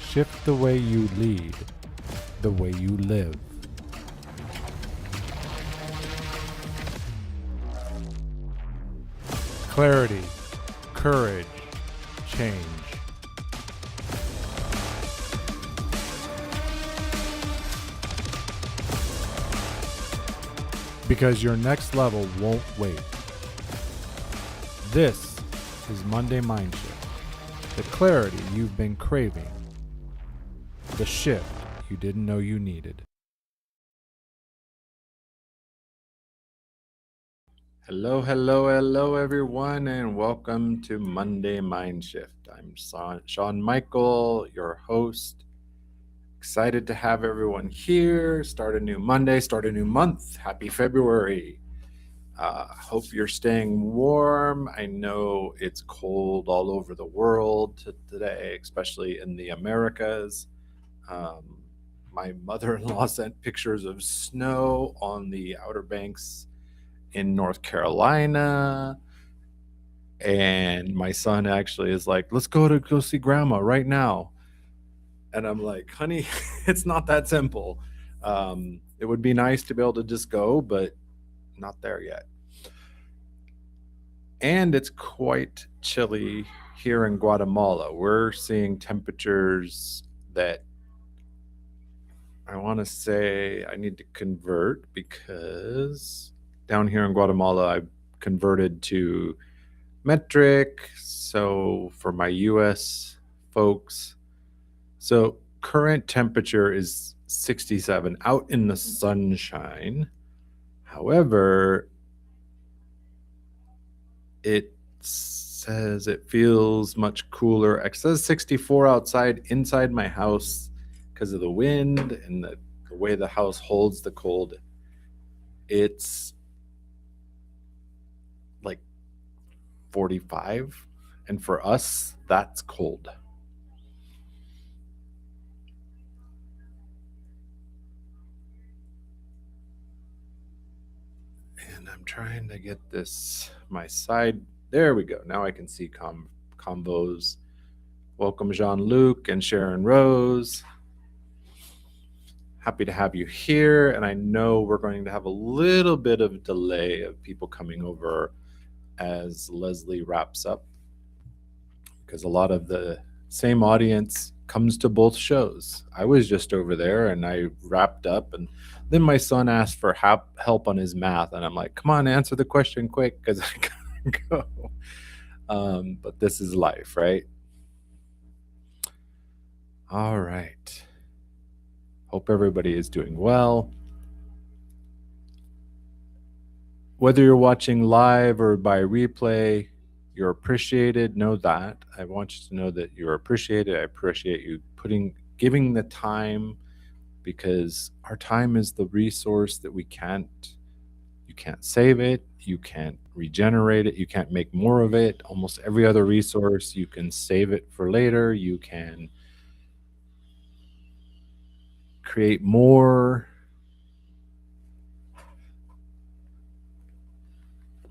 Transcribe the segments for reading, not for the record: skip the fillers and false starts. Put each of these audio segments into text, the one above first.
Shift the way you lead, the way you live. Clarity, courage, change. Because your next level won't wait. This is Monday Mindshift, the clarity you've been craving, the shift you didn't know you needed. Hello, everyone, and welcome to Monday Mindshift. I'm Sean Michael, your host. Excited to have everyone here. Start a new Monday, start a new month. Happy February. Hope you're staying warm. I know it's cold all over the world today, especially in the Americas. My mother-in-law sent pictures of snow on the Outer Banks in North Carolina. And my son actually is like, let's go see grandma right now. And I'm like, honey, it's not that simple. It would be nice to be able to just go, but not there yet. And it's quite chilly here in Guatemala. We're seeing temperatures that I want to say I need to convert because down here in Guatemala, I've converted to metric. So for my US folks, so current temperature is 67 out in the sunshine. However, it says it feels much cooler. It says 64 outside. Inside my house, because of the wind and the way the house holds the cold, it's like 45. And for us, that's cold. And I'm trying to get my side. There we go. Now I can see combos. Welcome, Jean-Luc and Sharon Rose. Happy to have you here. And I know we're going to have a little bit of delay of people coming over as Leslie wraps up, because a lot of the same audience comes to both shows. I was just over there and I wrapped up, and then my son asked for help on his math, and I'm like, come on, answer the question quick because I gotta go. But this is life, right? All right. Hope everybody is doing well. Whether you're watching live or by replay, you're appreciated. Know that. I want you to know that you're appreciated. I appreciate you giving the time, because our time is the resource that you can't save it, you can't regenerate it, you can't make more of it. Almost every other resource, you can save it for later, you can create more.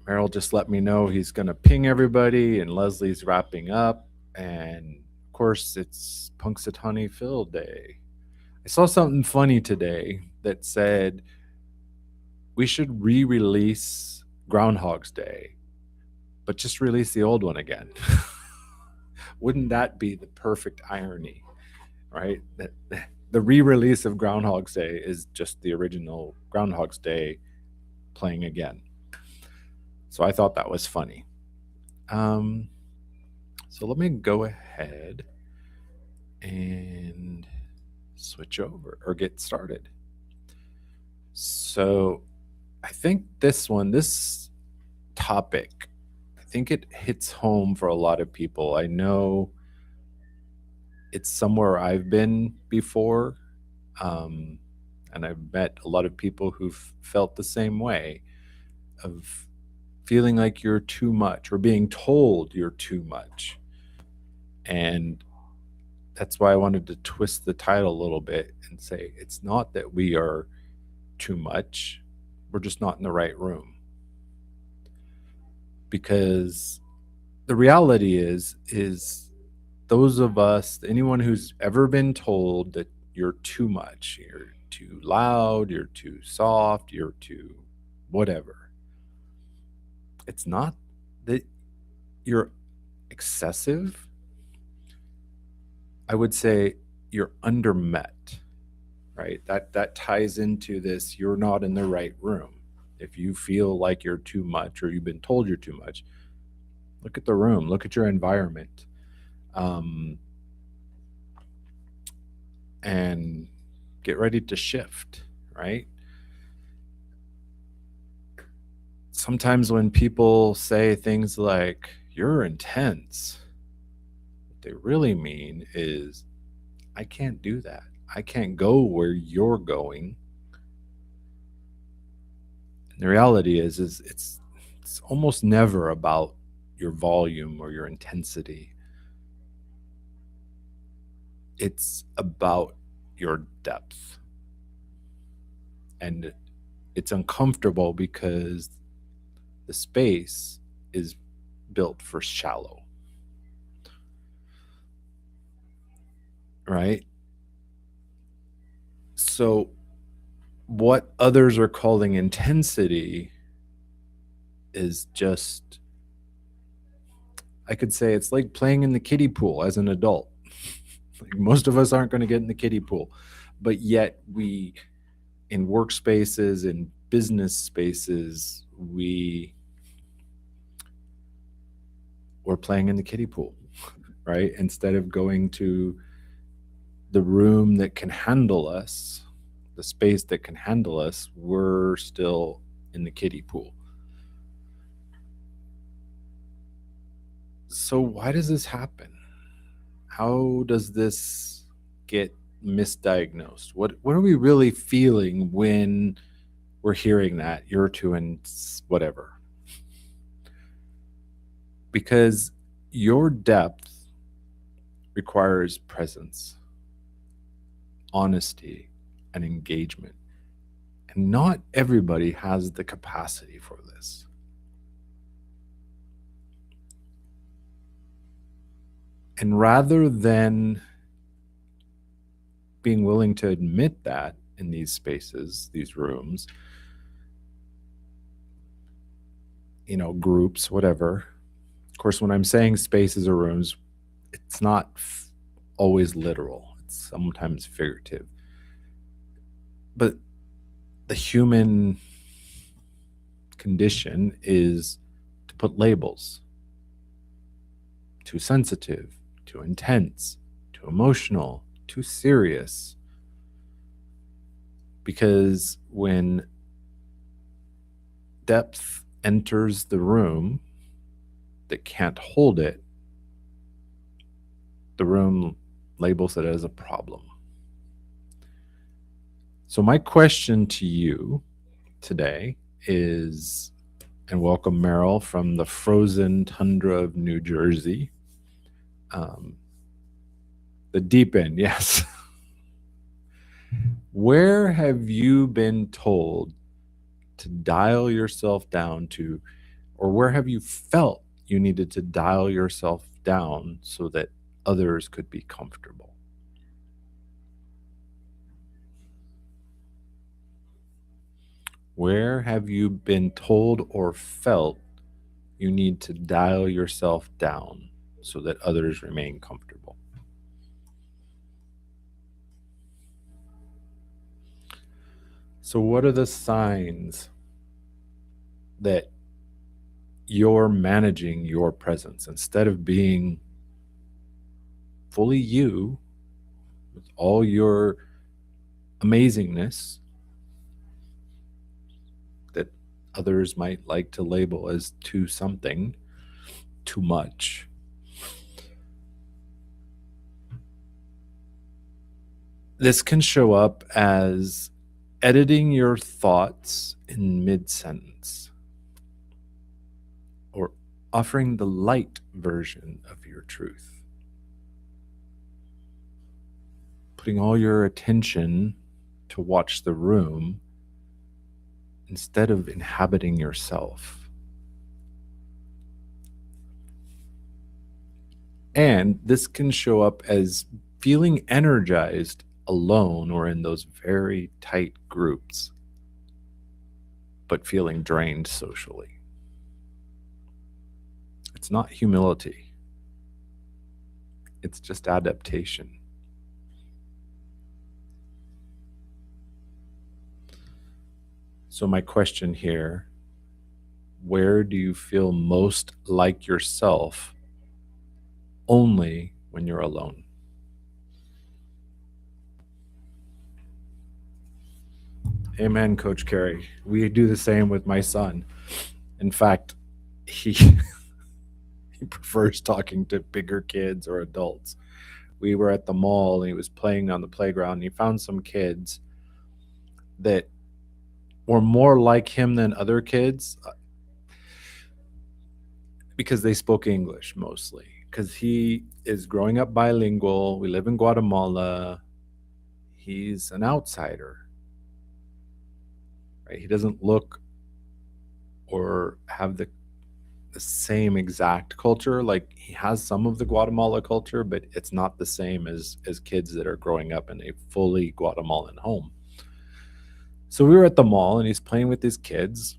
Merrill just let me know he's going to ping everybody, and Leslie's wrapping up. And of course, it's Punxsutawney Phil Day. I saw something funny today that said we should re-release Groundhog's Day, but just release the old one again. Wouldn't that be the perfect irony, right? That the re-release of Groundhog's Day is just the original Groundhog's Day playing again. So I thought that was funny. So let me go ahead and switch over or get started. So I think this topic, I think it hits home for a lot of people. I know it's somewhere I've been before, and I've met a lot of people who've felt the same way, of feeling like you're too much or being told you're too much. And that's why I wanted to twist the title a little bit and say it's not that we are too much, we're just not in the right room. Because the reality is those of us, anyone who's ever been told that you're too much, you're too loud, you're too soft, you're too whatever, it's not that you're excessive. I would say you're undermet, right? That ties into this, you're not in the right room. If you feel like you're too much or you've been told you're too much, look at the room, look at your environment. And get ready to shift, right? Sometimes when people say things like, you're intense, what they really mean is, I can't do that. I can't go where you're going. And the reality is it's almost never about your volume or your intensity. It's about your depth. And it's uncomfortable because the space is built for shallow, right? So, what others are calling intensity is just, I could say it's like playing in the kiddie pool as an adult. Like most of us aren't going to get in the kiddie pool, but yet we, in workspaces, in business spaces, we're playing in the kiddie pool, right? Instead of going to the room that can handle us, the space that can handle us, we're still in the kiddie pool. So why does this happen? How does this get misdiagnosed? What are we really feeling when we're hearing that you're too and whatever? Because your depth requires presence, honesty, and engagement. And not everybody has the capacity for this. And rather than being willing to admit that in these spaces, these rooms, groups, whatever. Of course, when I'm saying spaces or rooms, it's not always literal. It's sometimes figurative. But the human condition is to put labels. Too sensitive, too intense, too emotional, too serious. Because when depth enters the room that can't hold it, the room labels it as a problem. So my question to you today is, and welcome Meryl from the frozen tundra of New Jersey. The deep end, yes. Where have you been told to dial yourself down to, or where have you felt you needed to dial yourself down so that others could be comfortable? Where have you been told or felt you need to dial yourself down so that others remain comfortable? So, what are the signs that you're managing your presence instead of being fully you with all your amazingness that others might like to label as too something, too much? This can show up as editing your thoughts in mid-sentence or offering the light version of your truth, putting all your attention to watch the room instead of inhabiting yourself. And this can show up as feeling energized alone or in those very tight groups, but feeling drained socially. It's not humility, it's just adaptation. So, my question here, where do you feel most like yourself only when you're alone? Amen, Coach Carey. We do the same with my son. In fact, he he prefers talking to bigger kids or adults. We were at the mall and he was playing on the playground and he found some kids that were more like him than other kids because they spoke English mostly. Because he is growing up bilingual. We live in Guatemala. He's an outsider, right? He doesn't look or have the same exact culture. Like he has some of the Guatemala culture, but it's not the same as kids that are growing up in a fully Guatemalan home. So we were at the mall and he's playing with his kids.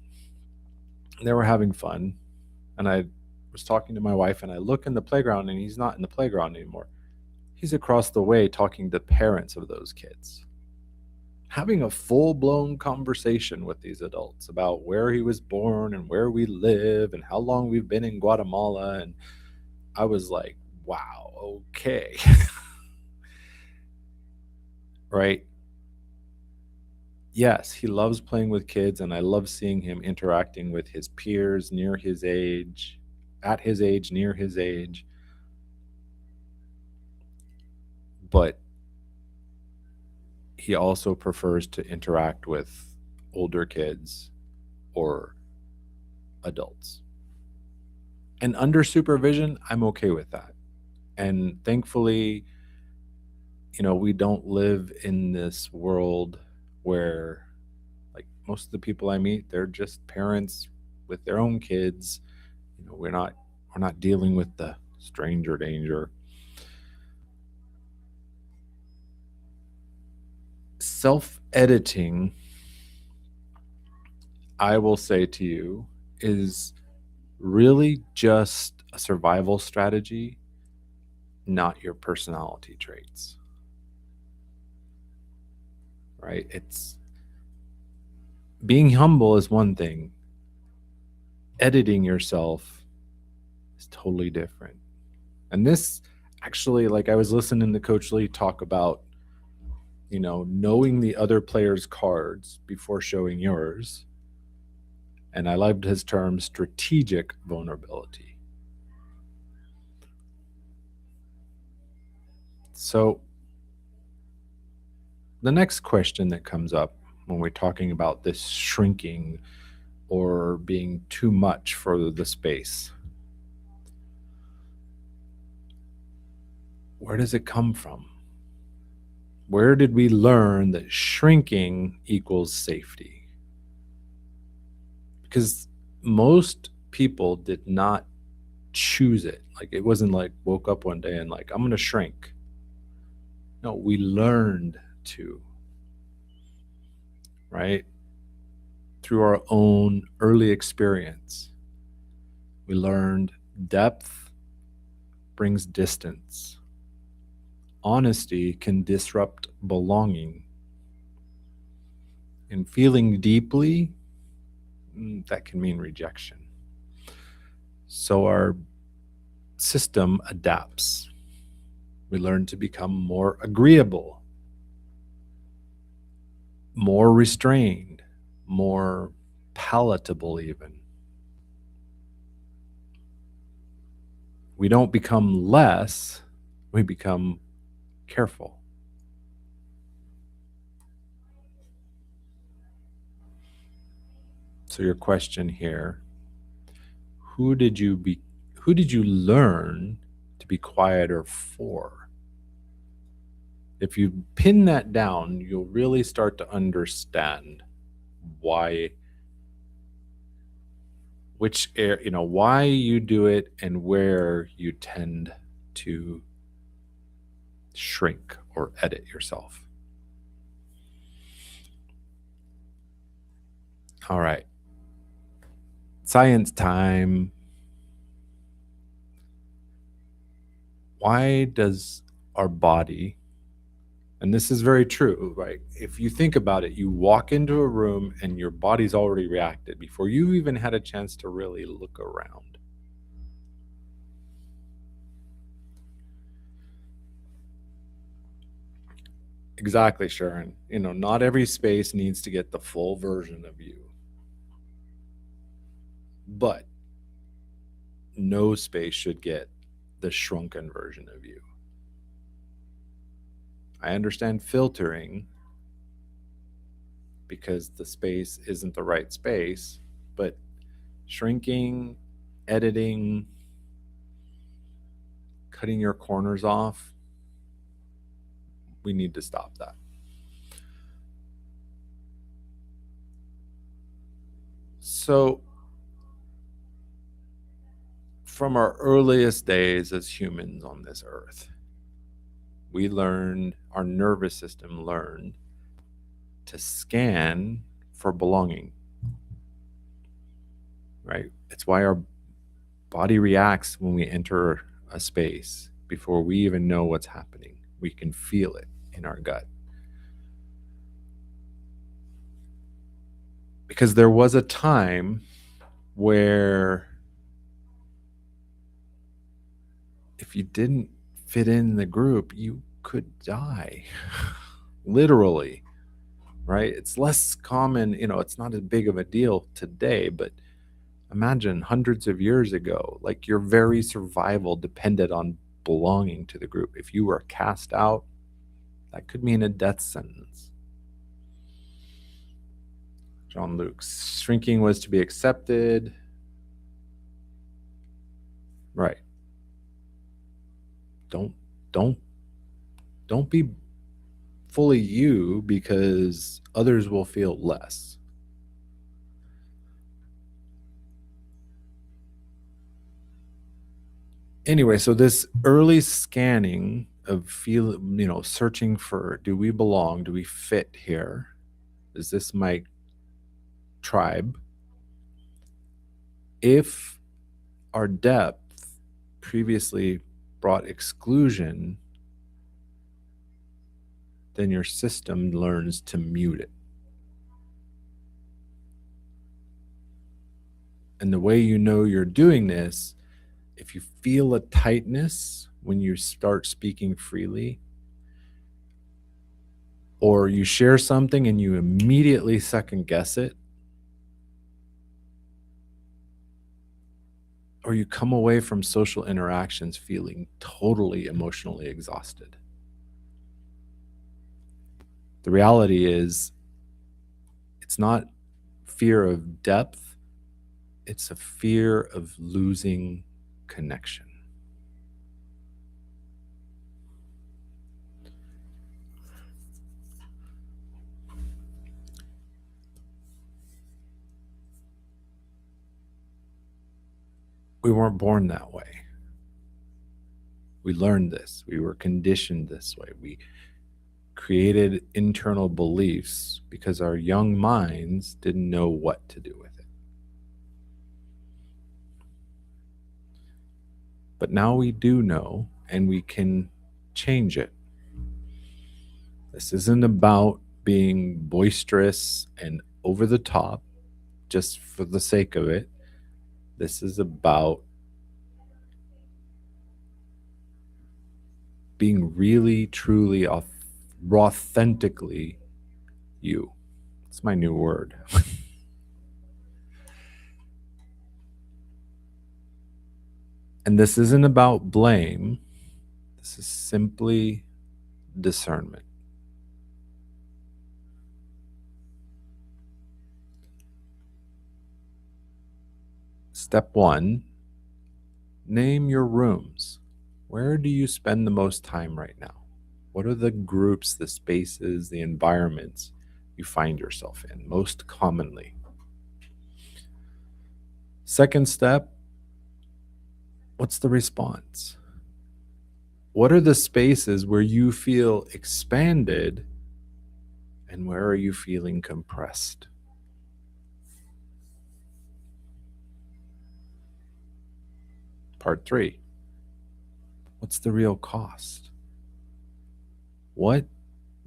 They were having fun. And I was talking to my wife and I look in the playground and he's not in the playground anymore. He's across the way talking to parents of those kids, having a full-blown conversation with these adults about where he was born and where we live and how long we've been in Guatemala. And I was like, wow, okay. Right? Yes, he loves playing with kids, and I love seeing him interacting with his peers near his age, at his age, near his age. But he also prefers to interact with older kids or adults. And under supervision, I'm okay with that. And thankfully, we don't live in this world where, like, most of the people I meet, they're just parents with their own kids. We're not dealing with the stranger danger. Self-editing, I will say to you, is really just a survival strategy, not your personality traits. Right? It's being humble is one thing. Editing yourself is totally different. And this actually, like I was listening to Coach Lee talk about, knowing the other player's cards before showing yours. And I loved his term strategic vulnerability. So the next question that comes up when we're talking about this shrinking or being too much for the space, where does it come from? Where did we learn that shrinking equals safety? Because most people did not choose it. Like it wasn't like woke up one day and like, I'm going to shrink. No, we learned to, right? Through our own early experience, we learned depth brings distance. Honesty can disrupt belonging. And feeling deeply, that can mean rejection. So our system adapts. We learn to become more agreeable, more restrained, more palatable even. We don't become less, we become careful. So your question here, who did you learn to be quieter for? If you pin that down, you'll really start to understand why why you do it and where you tend to shrink or edit yourself. All right. Science time. Why does our body, and this is very true, right? If you think about it, you walk into a room and your body's already reacted before you even had a chance to really look around. Exactly, Sharon. Not every space needs to get the full version of you, but no space should get the shrunken version of you. I understand filtering because the space isn't the right space, but shrinking, editing, cutting your corners off, we need to stop that. So, from our earliest days as humans on this earth, our nervous system learned to scan for belonging, right? It's why our body reacts when we enter a space before we even know what's happening. We can feel it in our gut. Because there was a time where if you didn't fit in the group, you could die. Literally, right? It's less common, it's not as big of a deal today, but imagine hundreds of years ago, like your very survival depended on belonging to the group. If you were cast out, that could mean a death sentence. John Luke, shrinking was to be accepted. Right. Don't be fully you because others will feel less. Anyway, so this early scanning of searching for, do we belong? Do we fit here? Is this my tribe? If our depth previously brought exclusion, then your system learns to mute it. And the way you know you're doing this, if you feel a tightness when you start speaking freely, or you share something and you immediately second guess it, or you come away from social interactions feeling totally emotionally exhausted. The reality is, it's not fear of depth, it's a fear of losing connection. We weren't born that way. We learned this. We were conditioned this way. We created internal beliefs because our young minds didn't know what to do with it. But now we do know, and we can change it. This isn't about being boisterous and over the top just for the sake of it. This is about being really, truly, authentically you. It's my new word. And this isn't about blame. This is simply discernment. Step 1, name your rooms. Where do you spend the most time right now? What are the groups, the spaces, the environments you find yourself in most commonly? Second step, what's the response? What are the spaces where you feel expanded and where are you feeling compressed? Part 3. What's the real cost? What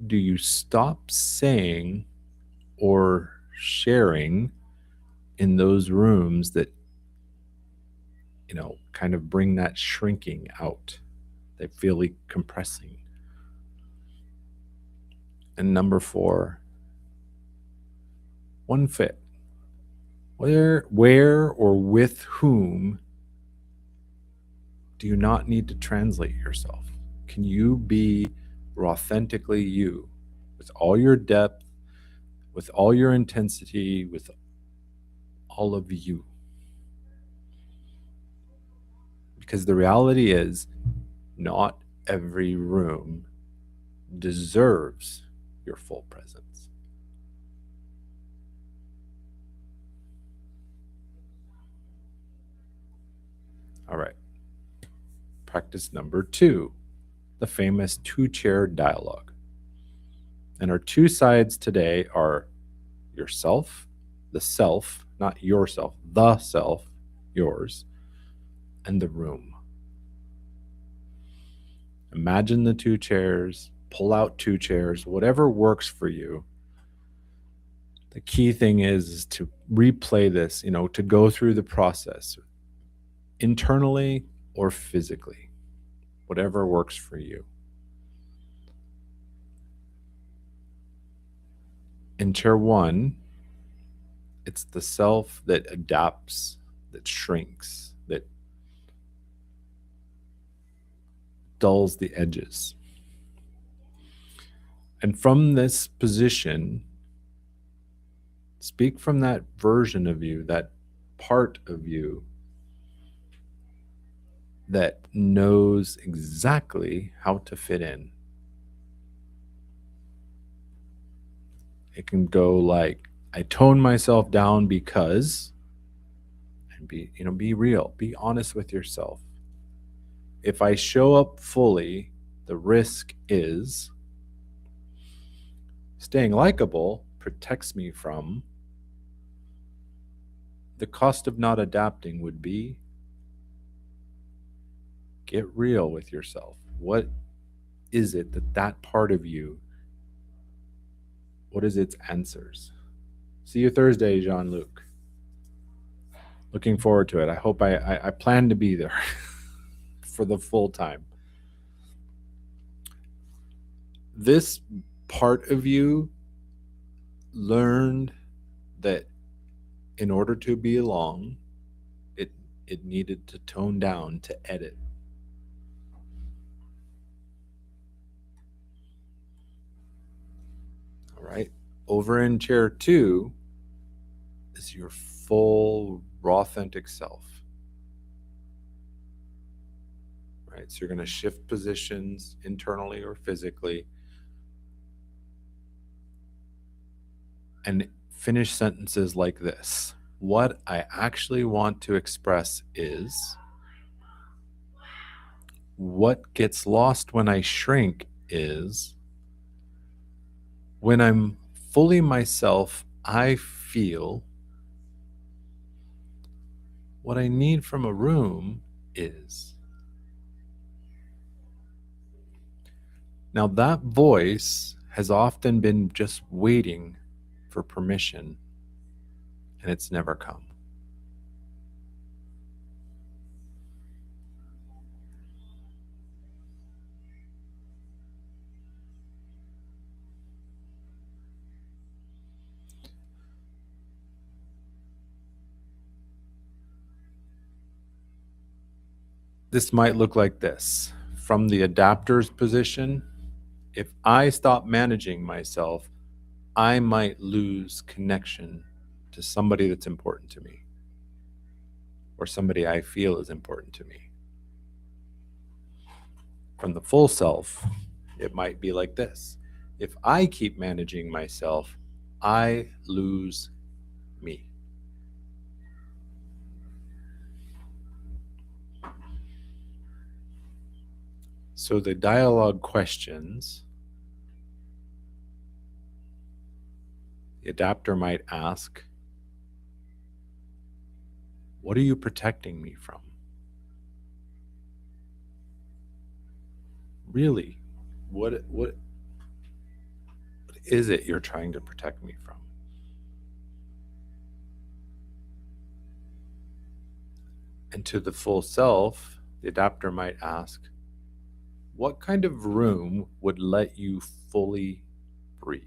do you stop saying or sharing in those rooms that, kind of bring that shrinking out? They feel like compressing. And number 4, one fit. Where or with whom do you not need to translate yourself? Can you be authentically you with all your depth, with all your intensity, with all of you? Because the reality is, not every room deserves your full presence. All right. Practice number 2, the famous 2-chair dialogue. And our 2 sides today are yourself, the self, not yourself, the self, yours, and the room. Imagine the 2 chairs, pull out 2 chairs, whatever works for you. The key thing is to replay this, to go through the process internally or physically, whatever works for you. In chair 1, it's the self that adapts, that shrinks, that dulls the edges. And from this position, speak from that version of you, that part of you that knows exactly how to fit in. It can go like, I tone myself down because, and be real, be honest with yourself. If I show up fully, the risk is staying likable protects me from. The cost of not adapting would be, get real with yourself. What is it that part of you, what is its answers? See you Thursday, Jean-Luc. Looking forward to it. I hope I plan to be there for the full time. This part of you learned that in order to belong, it needed to tone down to edit. All right. Over in chair 2 is your full, raw, authentic self. Right. So you're going to shift positions internally or physically and finish sentences like this. What I actually want to express is, what gets lost when I shrink is, when I'm fully myself, I feel what I need from a room is. Now, that voice has often been just waiting for permission, and it's never come. This might look like this. From the adapter's position, if I stop managing myself, I might lose connection to somebody that's important to me, or somebody I feel is important to me. From the full self, it might be like this. If I keep managing myself, I lose me. So the dialogue questions, the adapter might ask, what are you protecting me from? Really, what is it you're trying to protect me from? And to the full self, the adapter might ask, what kind of room would let you fully breathe?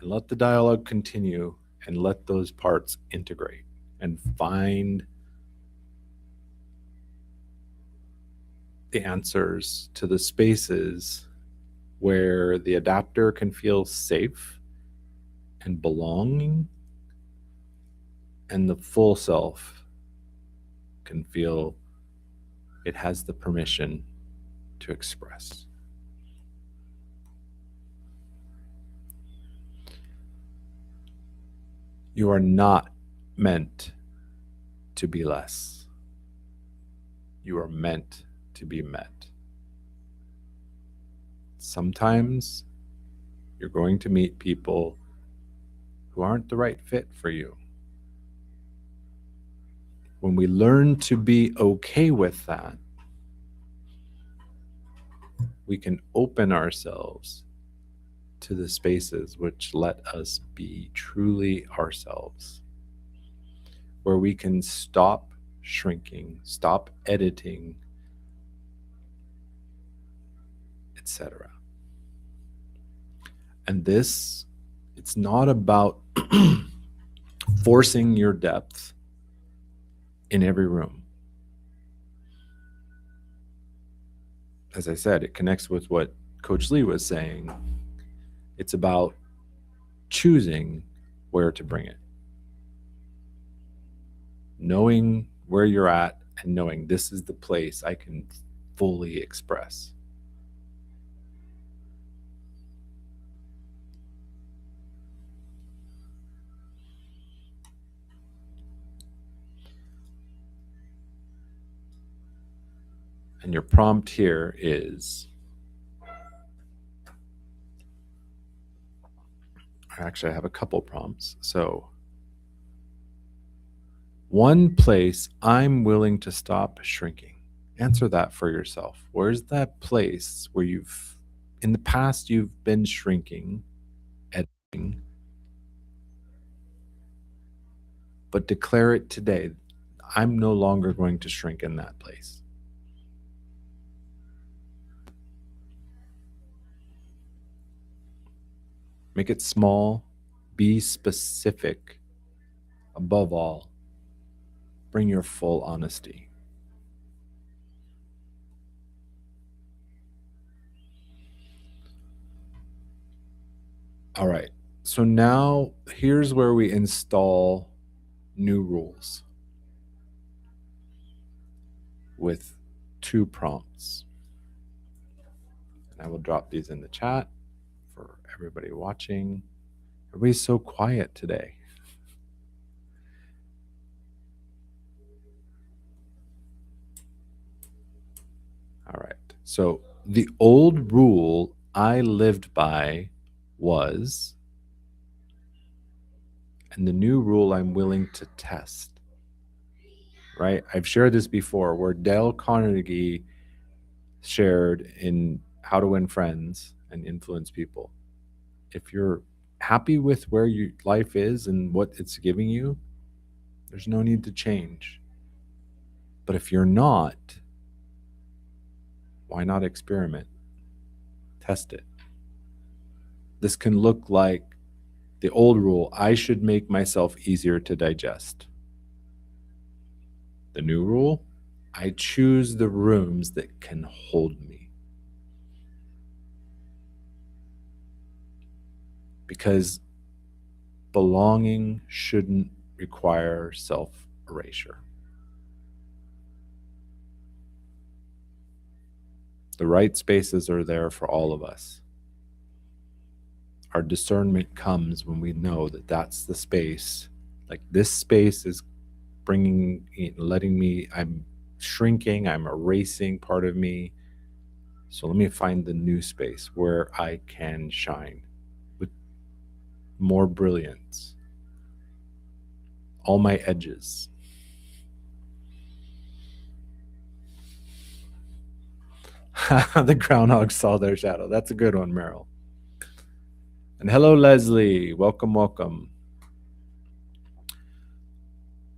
And let the dialogue continue and let those parts integrate and find the answers to the spaces where the adapter can feel safe and belonging, and the full self can feel it has the permission to express. You are not meant to be less. You are meant to be met. Sometimes you're going to meet people who aren't the right fit for you. When we learn to be okay with that, we can open ourselves to the spaces which let us be truly ourselves, where we can stop shrinking, stop editing, etc. And this, it's not about forcing your depth in every room. As I said, it connects with what Coach Lee was saying. It's about choosing where to bring it. Knowing where you're at and knowing this is the place I can fully express. And your prompt here is, actually, I have a couple prompts. So, one place I'm willing to stop shrinking. Answer that for yourself. Where's that place where in the past, you've been shrinking, editing, but declare it today. I'm no longer going to shrink in that place. Make it small, be specific. Above all, bring your full honesty. All right, so now here's where we install new rules with 2 prompts. And I will drop these in the chat for everybody watching. Everybody's so quiet today. All right. So the old rule I lived by was, and the new rule I'm willing to test. Right? I've shared this before where Dale Carnegie shared in How to Win Friends and Influence People. If you're happy with where your life is and what it's giving you, there's no need to change. But if you're not, why not experiment? Test it. This can look like the old rule, I should make myself easier to digest. The new rule, I choose the rooms that can hold me. Because belonging shouldn't require self-erasure. The right spaces are there for all of us. Our discernment comes when we know that that's the space. Like this space is letting me, I'm shrinking, I'm erasing part of me. So let me find the new space where I can shine with more brilliance, all my edges. The groundhog saw their shadow. That's a good one, Meryl. And hello, Leslie. Welcome, welcome.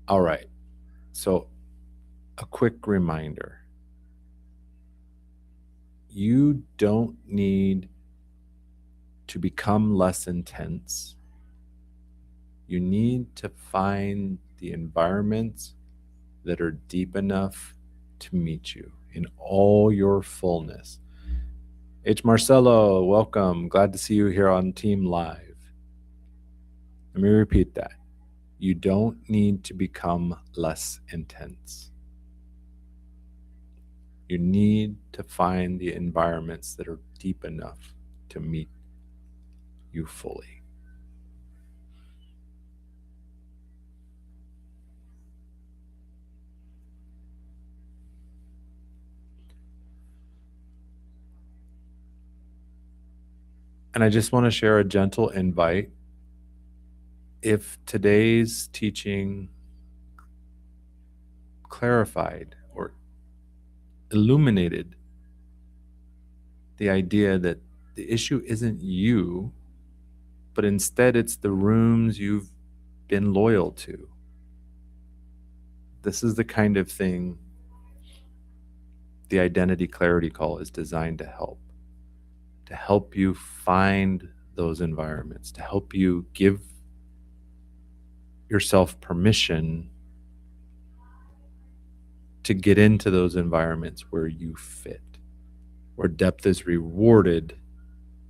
All right. So, a quick reminder, you don't need to become less intense. You need to find the environments that are deep enough to meet you in all your fullness. H. Marcelo, welcome. Glad to see you here on Team Live. Let me repeat that. You don't need to become less intense. You need to find the environments that are deep enough to meet you fully. And I just want to share a gentle invite. If today's teaching clarified or illuminated the idea that the issue isn't you, but instead it's the rooms you've been loyal to, this is the kind of thing the identity clarity call is designed to help you find those environments, to help you give yourself permission to get into those environments where you fit, where depth is rewarded,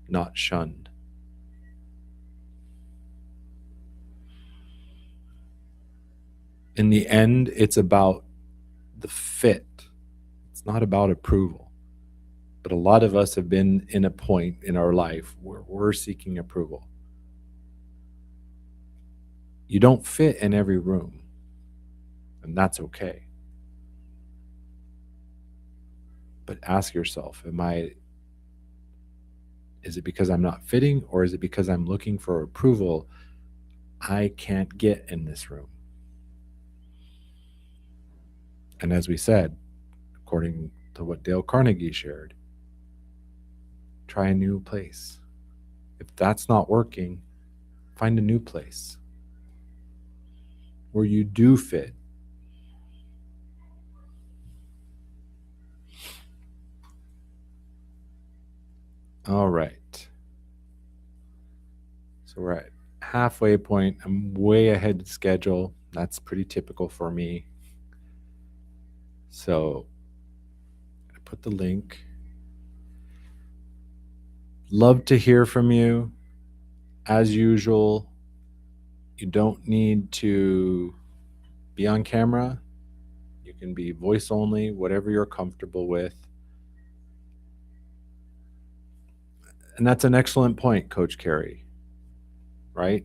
not shunned. In the end, it's about the fit. It's not about approval. But a lot of us have been in a point in our life where we're seeking approval. You don't fit in every room, and that's okay. But ask yourself, is it because I'm not fitting, or is it because I'm looking for approval I can't get in this room? And as we said, according to what Dale Carnegie shared, try a new place. If that's not working, find a new place where you do fit. All right. So we're at halfway point. I'm way ahead of schedule. That's pretty typical for me. So I put the link. Love to hear from you. As usual, you don't need to be on camera. You can be voice only, whatever you're comfortable with. And that's an excellent point, Coach Carey, right?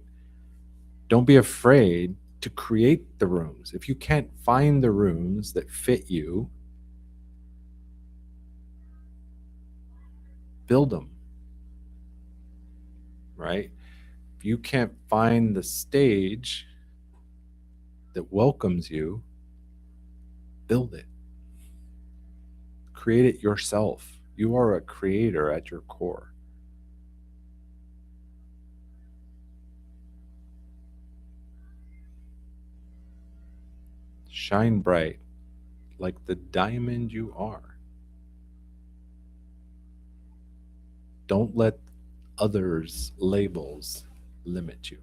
Don't be afraid to create the rooms. If you can't find the rooms that fit you, build them, right? If you can't find the stage that welcomes you, build it. Create it yourself. You are a creator at your core. Shine bright like the diamond you are. Don't let others' labels limit you.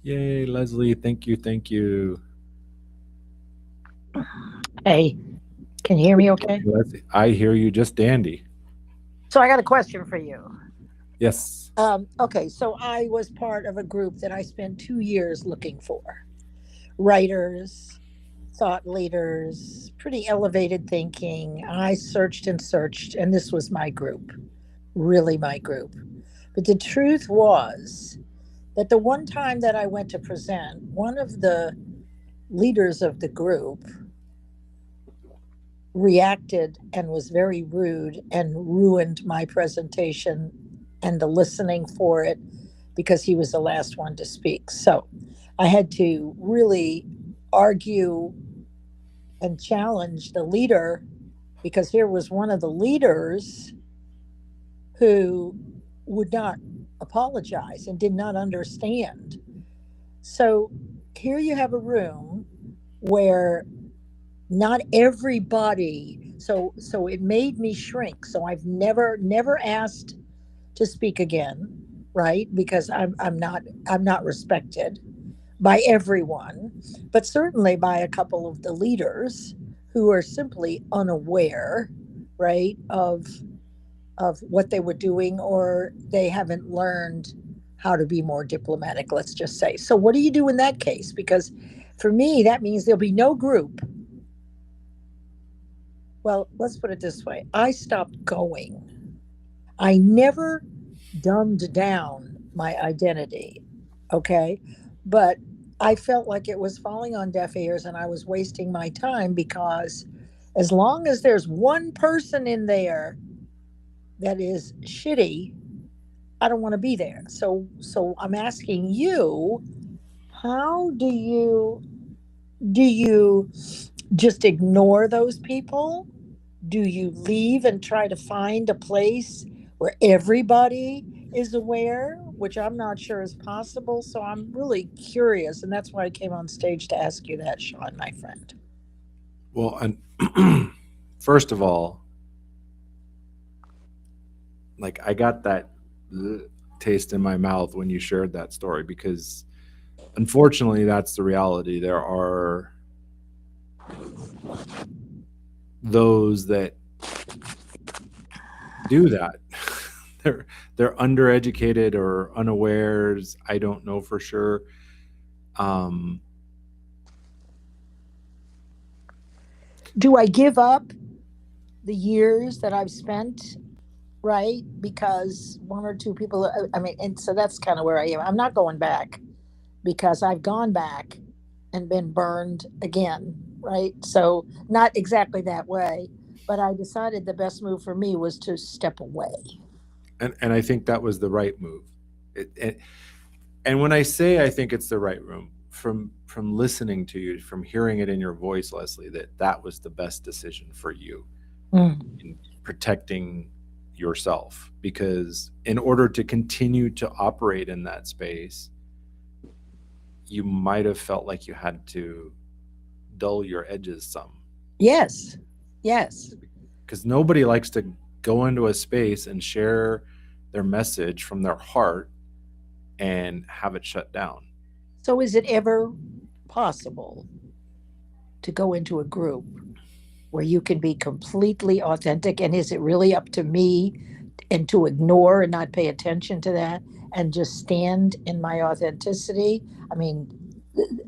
Yay, Leslie. Thank you. Thank you. Hey, can you hear me okay? Leslie, I hear you just dandy. So I got a question for you. Yes. Okay, so I was part of a group that I spent 2 years looking for writers, thought leaders, pretty elevated thinking. I searched and searched, and this was my group, really my group. But the truth was that the one time that I went to present, one of the leaders of the group reacted and was very rude and ruined my presentation and the listening for it because he was the last one to speak. So I had to really argue and challenge the leader because here was one of the leaders who would not apologize and did not understand. So here you have a room where not everybody, so it made me shrink. So I've never asked to speak again, right? Because I'm not respected by everyone, but certainly by a couple of the leaders who are simply unaware, right, of what they were doing, or they haven't learned how to be more diplomatic, let's just say. So what do you do in that case? Because for me that means there'll be no group. Well, let's put it this way, I stopped going. I never dumbed down my identity, okay? But I felt like it was falling on deaf ears and I was wasting my time because as long as there's one person in there that is shitty, I don't want to be there. So I'm asking you, how do you just ignore those people? Do you leave and try to find a place where everybody is aware, which I'm not sure is possible? So I'm really curious. And that's why I came on stage to ask you that, Sean, my friend. Well, and first of all, like I got that taste in my mouth when you shared that story because unfortunately that's the reality. There are those that do that. they're they're undereducated or unawares. I don't know for sure. Um, Do I give up the years that I've spent, right? Because one or two people, I mean, and so that's kind of where I am. I'm not going back because I've gone back and been burned again, right? So, not exactly that way, but I decided the best move for me was to step away. and I think that was the right move. And when I say I think it's the right room, from listening to you, from hearing it in your voice, Leslie, that that was the best decision for you Mm. in protecting yourself. Because in order to continue to operate in that space, you might have felt like you had to dull your edges some. Yes. Yes. Because nobody likes to go into a space and share their message from their heart and have it shut down. So, is it ever possible to go into a group where you can be completely authentic? And is it really up to me and to ignore and not pay attention to that and just stand in my authenticity? I mean,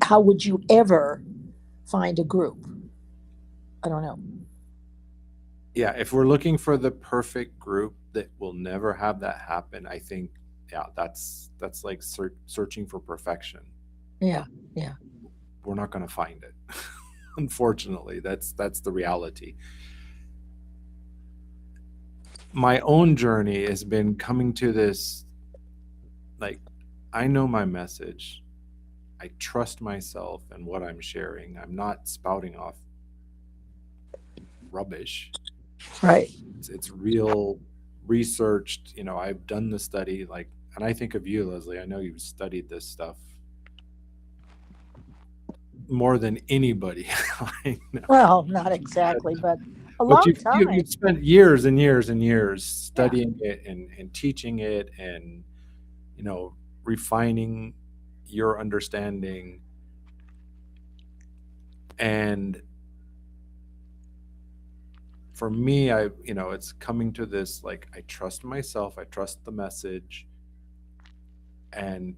how would you ever find a group? I don't know. Yeah, if we're looking for the perfect group that will never have that happen, I think yeah, that's like searching for perfection. Yeah. Yeah. We're not going to find it. Unfortunately, that's the reality. My own journey has been coming to this like I know my message. I trust myself and what I'm sharing. I'm not spouting off rubbish. Right. It's real researched, I've done the study like and I think of you, Leslie. I know you've studied this stuff more than anybody I know. Well, not exactly, but a But long time. you've spent years and years and years Yeah. studying it and teaching it and you know refining your understanding. And for me, it's coming to this, like, I trust myself, I trust the message. And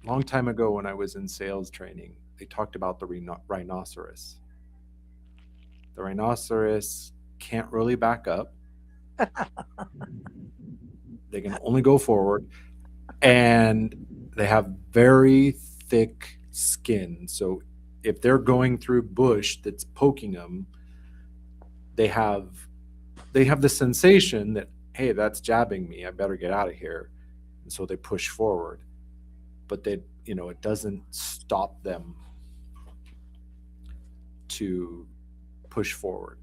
long time ago when I was in sales training, they talked about the rhinoceros. The rhinoceros can't really back up. They can only go forward, and they have very thick skin. So if they're going through bush that's poking them, they have they have the sensation that, hey, that's jabbing me. I better get out of here. And so they push forward. But it doesn't stop them to push forward.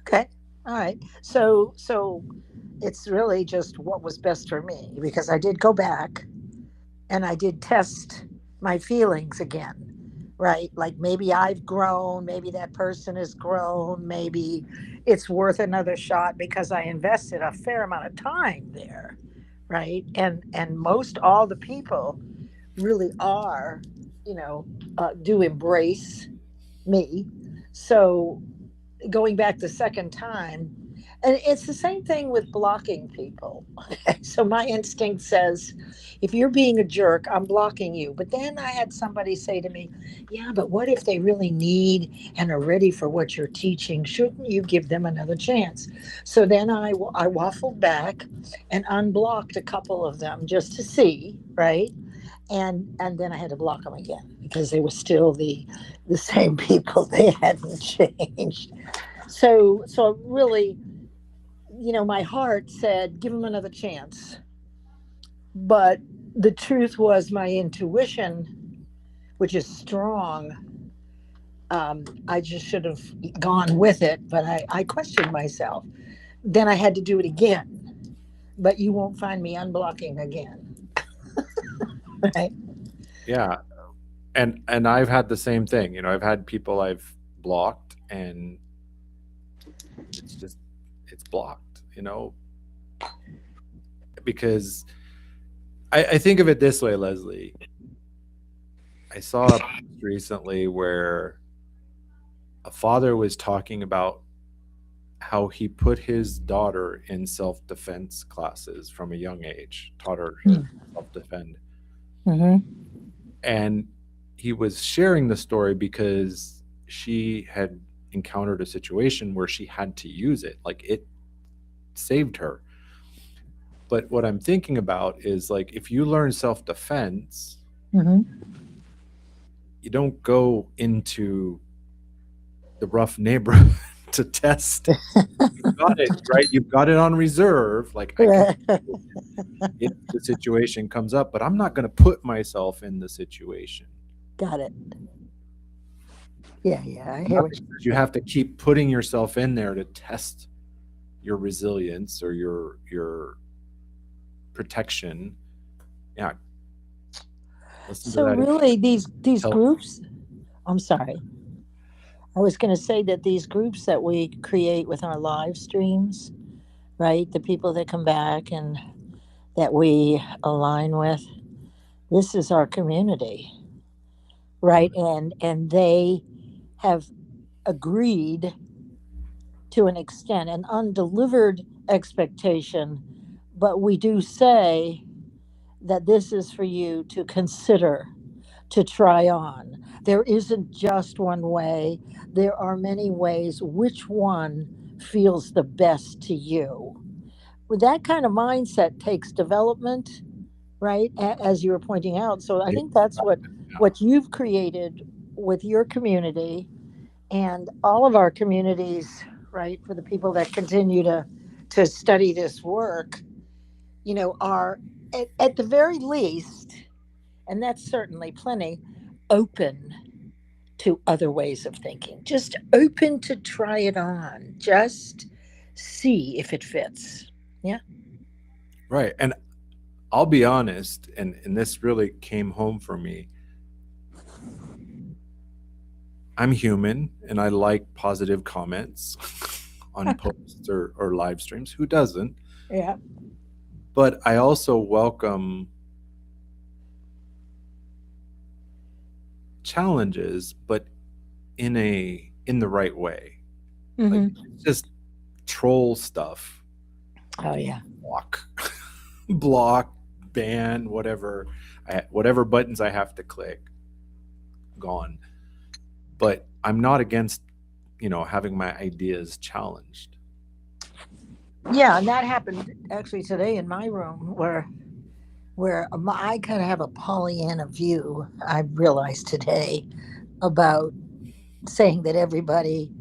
Okay. All right. So it's really just what was best for me because I did go back and I did test my feelings again. Right? Like maybe I've grown, maybe that person has grown, maybe it's worth another shot because I invested a fair amount of time there, right? And most all the people really are, do embrace me. So going back the second time, and it's the same thing with blocking people. So my instinct says, if you're being a jerk, I'm blocking you. But then I had somebody say to me, yeah, but what if they really need and are ready for what you're teaching? Shouldn't you give them another chance? So then I waffled back and unblocked a couple of them just to see, right? And then I had to block them again because they were still the same people. They hadn't changed. So really, my heart said, give them another chance. But the truth was my intuition, which is strong. I just should have gone with it, but I questioned myself. Then I had to do it again. But you won't find me unblocking again. Right? Yeah. And I've had the same thing. I've had people I've blocked, and it's blocked, because I think of it this way, Leslie. I saw a post recently where a father was talking about how he put his daughter in self-defense classes from a young age, taught her to self-defend. Mm-hmm. And he was sharing the story because she had encountered a situation where she had to use it. Like, it saved her. But what I'm thinking about is, like, if you learn self-defense, Mm-hmm. you don't go into the rough neighborhood to test it. You've got it, right? You've got it on reserve. Like, I can handle it if the situation comes up, but I'm not going to put myself in the situation. Got it. Yeah, yeah. I hear what Nothing you says you say. have to keep putting yourself in there to test your resilience or your protection. Yeah, listen to So that. really, these Tell. groups. I'm sorry. I was going to say that these groups that we create with our live streams, right? The people that come back and that we align with, this is our community, right? And they have agreed to an extent, an undelivered expectation, but we do say that this is for you to consider, to try on. There isn't just one way, there are many ways. Which one feels the best to you? With that kind of mindset takes development, right? As you were pointing out. So I think that's what you've created with your community and all of our communities, right? For the people that continue to study this work, are at the very least, and that's certainly plenty, open to other ways of thinking. Just open to try it on. Just see if it fits. Yeah. Right. And I'll be honest, and this really came home for me. I'm human and I like positive comments on posts or live streams. Who doesn't? Yeah. But I also welcome challenges, but in the right way. Like, Hmm. just troll stuff, Oh yeah. block, block, ban, whatever, whatever buttons I have to click, gone. But I'm not against, having my ideas challenged. Yeah, and that happened actually today in my room where I kind of have a Pollyanna view. I realized today about saying that everybody,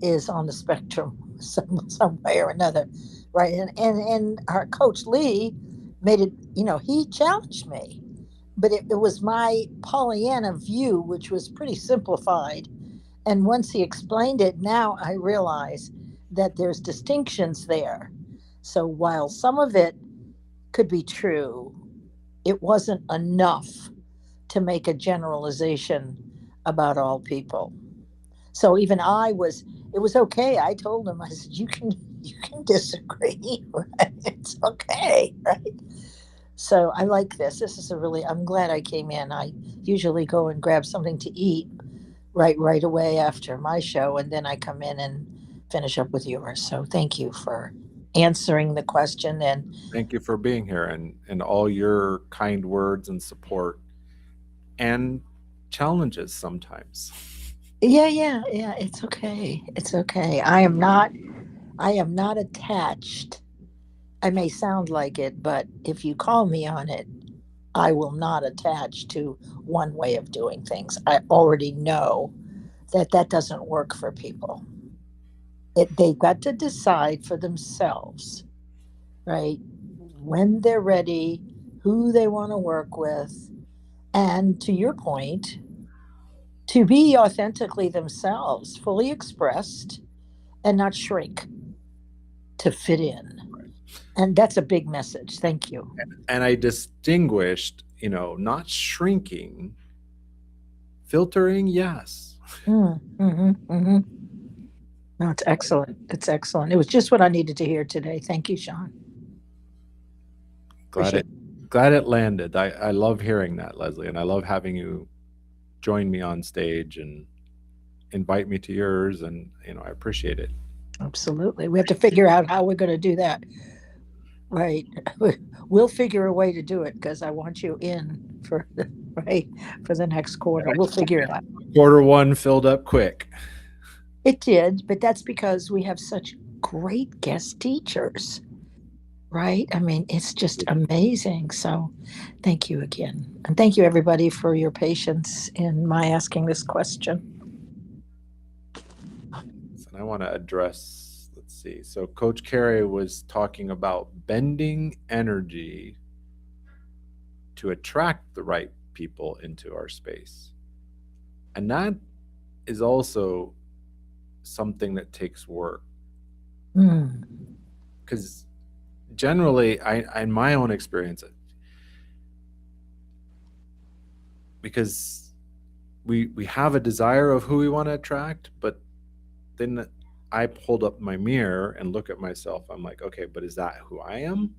is on the spectrum some way or another, right? And our coach Lee made it. He challenged me, but it was my Pollyanna view, which was pretty simplified. And once he explained it, now I realize that there's distinctions there. So while some of it could be true, it wasn't enough to make a generalization about all people. So even it was okay. I told him, I said, you can disagree, right? It's okay, right? So I like this. This is I'm glad I came in. I usually go and grab something to eat right away after my show, and then I come in and finish up with yours. So thank you for answering the question. And Thank you for being here and all your kind words and support and challenges sometimes. yeah, it's okay. It's okay. I am not attached. I may sound like it, but if you call me on it, I will not attach to one way of doing things. I already know that that doesn't work for people. They've got to decide for themselves, right? When they're ready, who they want to work with, and to your point, to be authentically themselves, fully expressed, and not shrink to fit in. And that's a big message. Thank you. And I distinguished, not shrinking, filtering, yes. Mm-hmm. No, it's excellent. It's excellent. It was just what I needed to hear today. Thank you, Sean. Glad Appreciate it glad it landed. I love hearing that, Leslie, and I love having you join me on stage and invite me to yours, and I appreciate it. it. Absolutely. We have to figure out how we're going to do that. Right. We'll figure a way to do it because I want you in for the right for the next quarter. We'll figure it out. Quarter one filled up quick. It did, but that's because we have such great guest teachers, right? I mean, it's just amazing. So, thank you again. And thank you, everybody, for your patience in my asking this question. And I want to address, let's see. So Coach Carey was talking about bending energy to attract the right people into our space. And that is also something that takes work, Mm, because generally in my own experience, because we have a desire of who we want to attract, but then I hold up my mirror and look at myself. I'm like, okay, but is that who I am?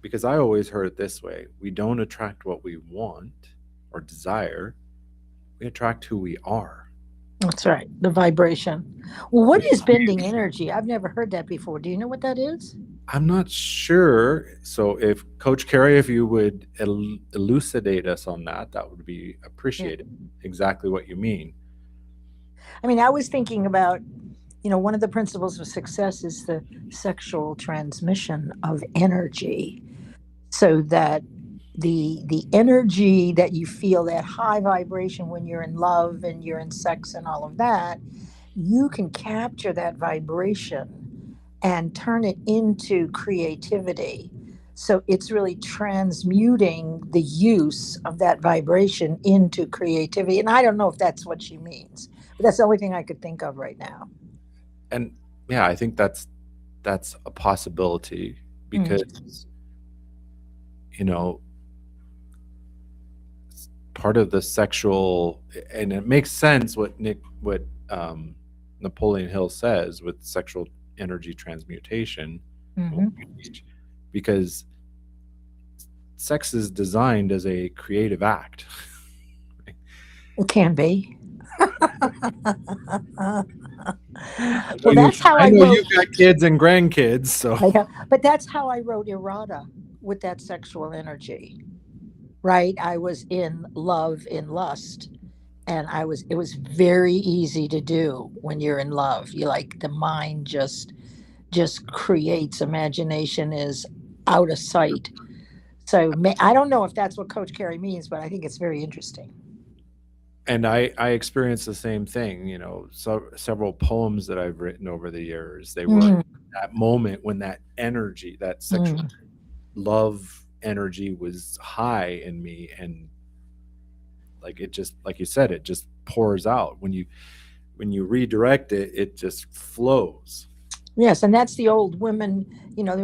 Because I always heard it this way: we don't attract what we want or desire, we attract who we are. that's right. The vibration. Well, what is bending energy? I've never heard that before. Do you know what that is? I'm not sure. So, if Coach Carey, if you would elucidate us on that, that would be Yeah. appreciated. Exactly what you mean. I mean, I was thinking about, one of the principles of success is the sexual transmission of energy, so that the energy that you feel, that high vibration when you're in love and you're in sex and all of that, you can capture that vibration and turn it into creativity. So it's really transmuting the use of that vibration into creativity. And I don't know if that's what she means, but that's the only thing I could think of right now. And yeah, I think that's a possibility, Mm, because you know part of the sexual, and it makes sense what Napoleon Hill says with sexual energy transmutation, hmm. because sex is designed as a creative act. It can be. I know Well, you. that's how I I know wrote. you've got kids and grandkids, so I know, but that's how I wrote errata with that sexual energy, right? I was in love, in lust, and it was very easy to do when you're in love. You like the mind just creates, imagination is out of sight. So I don't know if that's what Coach Carey means, but I think it's very interesting. and I experienced the same thing. So several poems that I've written over the years, they were Mm, that moment when that energy, that sexual mm. love energy was high in me, and like it just, like you said, it just pours out when you redirect it, it just flows. Yes, and that's the old women,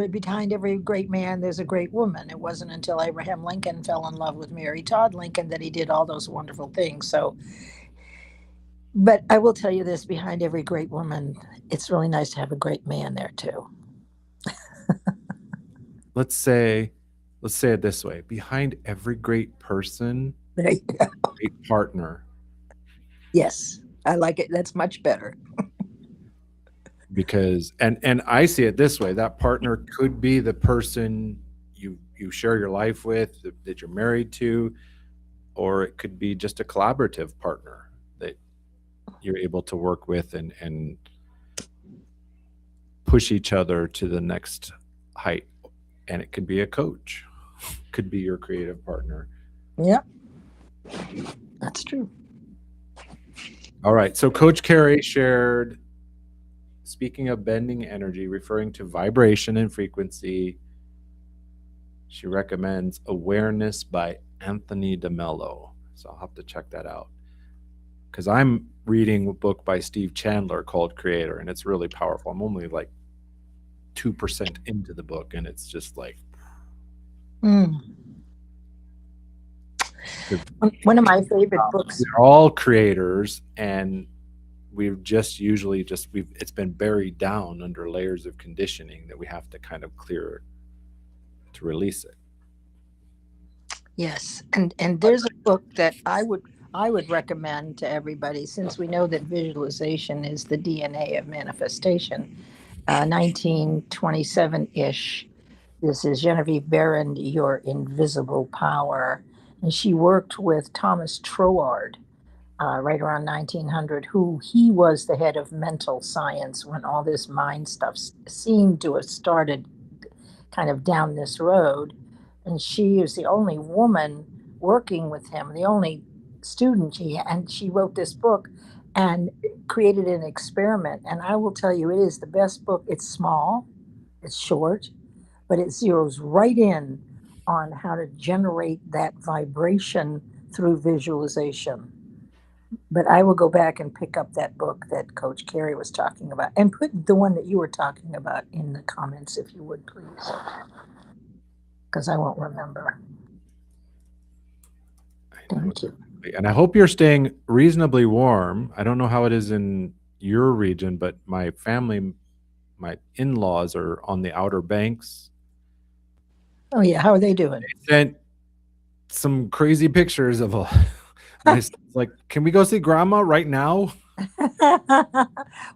behind every great man, there's a great woman. It wasn't until Abraham Lincoln fell in love with Mary Todd Lincoln that he did all those wonderful things. So, but I will tell you this, behind every great woman, it's really nice to have a great man there too. let's say let's say it this way: behind every great person, There you go. great partner. Yes, I like it. That's much better. Because and I see it this way: that partner could be the person you share your life with, that you're married to, or it could be just a collaborative partner that you're able to work with and push each other to the next height. And it could be a coach, could be your creative partner. Yep, that's true. All right, so Coach Carey shared, speaking of bending energy, referring to vibration and frequency, she recommends Awareness by Anthony DeMello. So I'll have to check that out, because I'm reading a book by Steve Chandler called Creator, and it's really powerful. I'm only like 2% into the book, and it's just like, Mm. 'cause One of my favorite books. we're all creators, and we've just usually just we've it's been buried down under layers of conditioning that we have to kind of clear to release it. Yes, and there's a book that I would recommend to everybody, since we know that visualization is the DNA of manifestation. 1927 ish. This is Genevieve Barron, Your Invisible Power, and she worked with Thomas Troward. Right around 1900, who he was the head of mental science when all this mind stuff seemed to have started kind of down this road. And she is the only woman working with him, the only student and she wrote this book and created an experiment. And I will tell you, it is the best book. It's small, it's short, but it zeroes right in on how to generate that vibration through visualization. But I will go back and pick up that book that Coach Carey was talking about and put the one that you were talking about in the comments, if you would, please, because I won't remember. I know Thank you. exactly. And I hope you're staying reasonably warm. I don't know how it is in your region, but my family, my in-laws are on the Outer Banks. Oh, yeah. How are they doing? They sent some crazy pictures of a my son's like, "Can we go see grandma right now?"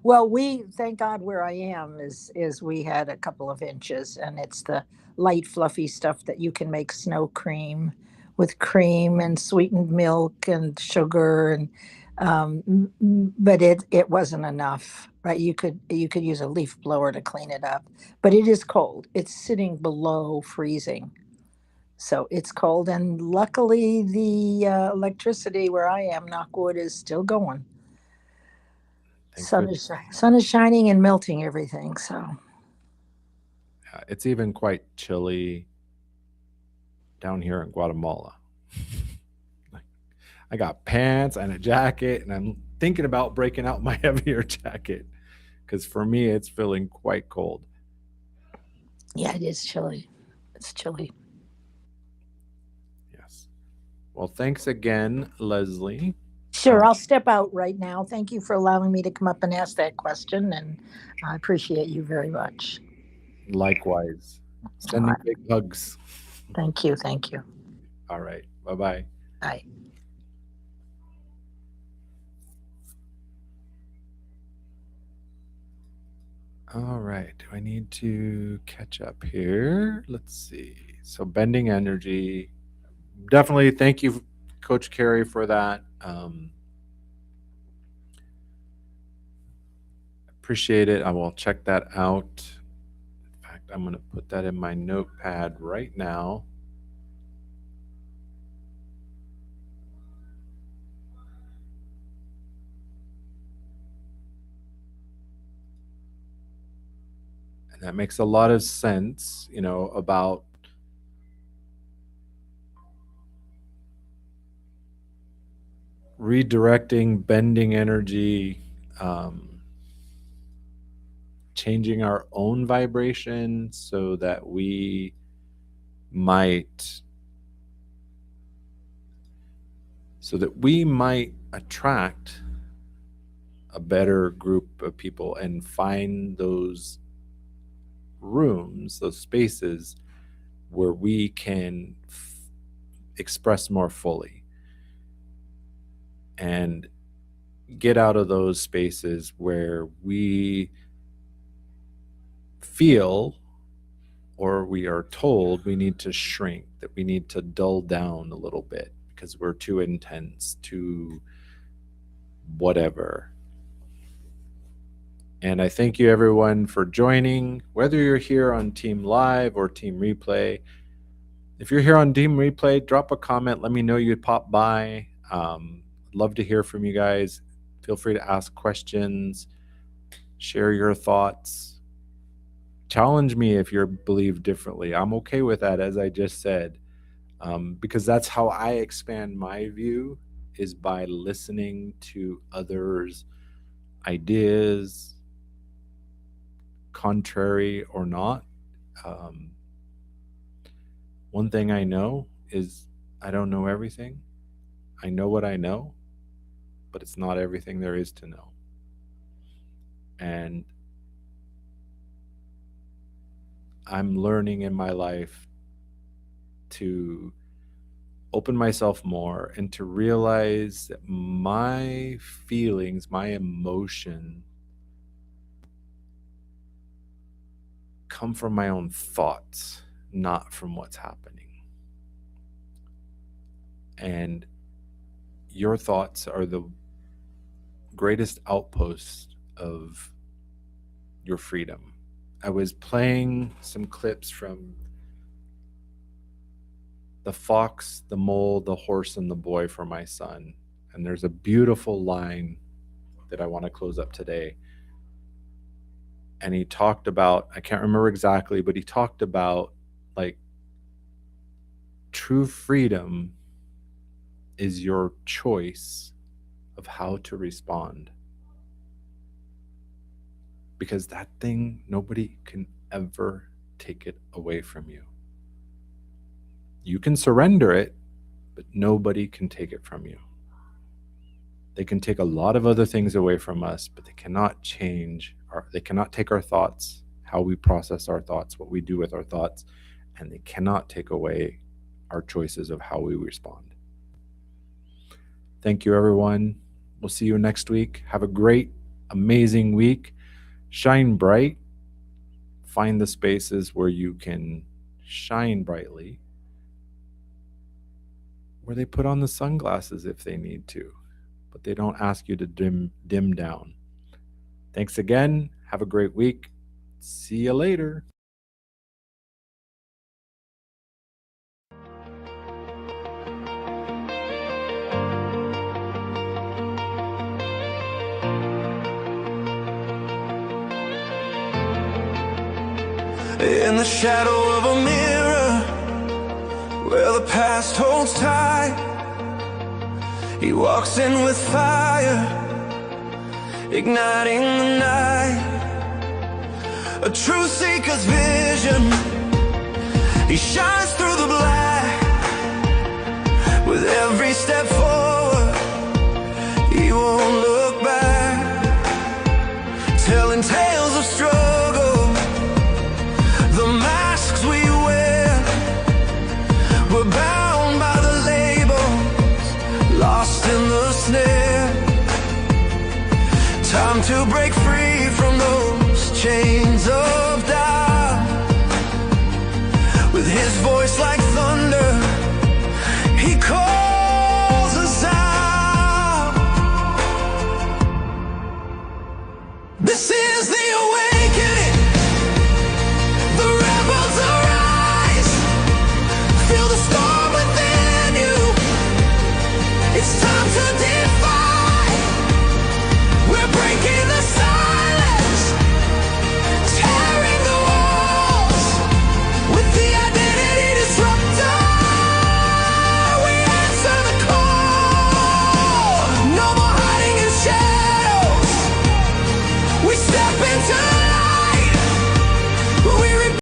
Well, we thank God where I am is we had a couple of inches, and it's the light fluffy stuff that you can make snow cream with cream and sweetened milk and sugar and but it wasn't enough, right? You could use a leaf blower to clean it up, but it is cold. It's sitting below freezing. So it's cold, and luckily the electricity where I am, knock wood, is still going. Thank goodness. Sun is shining and melting everything. So It's even quite chilly down here in Guatemala. Like, I got pants and a jacket, and I'm thinking about breaking out my heavier jacket because for me it's feeling quite cold. yeah, it is chilly. It's chilly. Yes. Well, thanks again, Leslie. Sure, I'll step out right now. Thank you for allowing me to come up and ask that question, and I appreciate you very much. Likewise. All Sending right. big hugs. Thank you. Thank you. All right. Bye bye. Bye. All right. Do I need to catch up here? Let's see. So bending energy. Definitely thank you, Coach Carey, for that. Appreciate it. I will check that out. In fact, I'm going to put that in my notepad right now. And that makes a lot of sense, about redirecting, bending energy, changing our own vibration so that we might attract a better group of people and find those rooms, those spaces where we can express more fully and get out of those spaces where we feel or we are told we need to shrink, that we need to dull down a little bit because we're too intense, too whatever. And I thank you everyone for joining, whether you're here on Team Live or Team Replay. If you're here on Team Replay, drop a comment. Let me know you popped by. Love to hear from you guys. Feel free to ask questions, share your thoughts. Challenge me if you believe differently. I'm okay with that, as I just said, because that's how I expand my view, is by listening to others' ideas, contrary or not. One thing I know is I don't know everything. I know what I know, but it's not everything there is to know. And I'm learning in my life to open myself more and to realize that my feelings, my emotion come from my own thoughts, not from what's happening. And your thoughts are the greatest outpost of your freedom. I was playing some clips from The Fox, the Mole, the Horse, and the Boy for my son. And there's a beautiful line that I want to close up today. And he talked about, I can't remember exactly, but he talked about like true freedom is your choice of how to respond. Because that thing, nobody can ever take it away from you. You can surrender it, but nobody can take it from you. They can take a lot of other things away from us, but they cannot they cannot take our thoughts, how we process our thoughts, what we do with our thoughts, and they cannot take away our choices of how we respond. Thank you, everyone. We'll see you next week. Have a great, amazing week. Shine bright. Find the spaces where you can shine brightly, where they put on the sunglasses if they need to, but they don't ask you to dim down. Thanks again. Have a great week. See you later. In the shadow of a mirror, where the past holds tight, he walks in with fire, igniting the night. A truth seeker's vision, he shines through the black. With every step forward, he won't look back, telling tales of struggle, the masks we wear. We're bound by the labels, lost in the snare. Time to break free from those chains. This is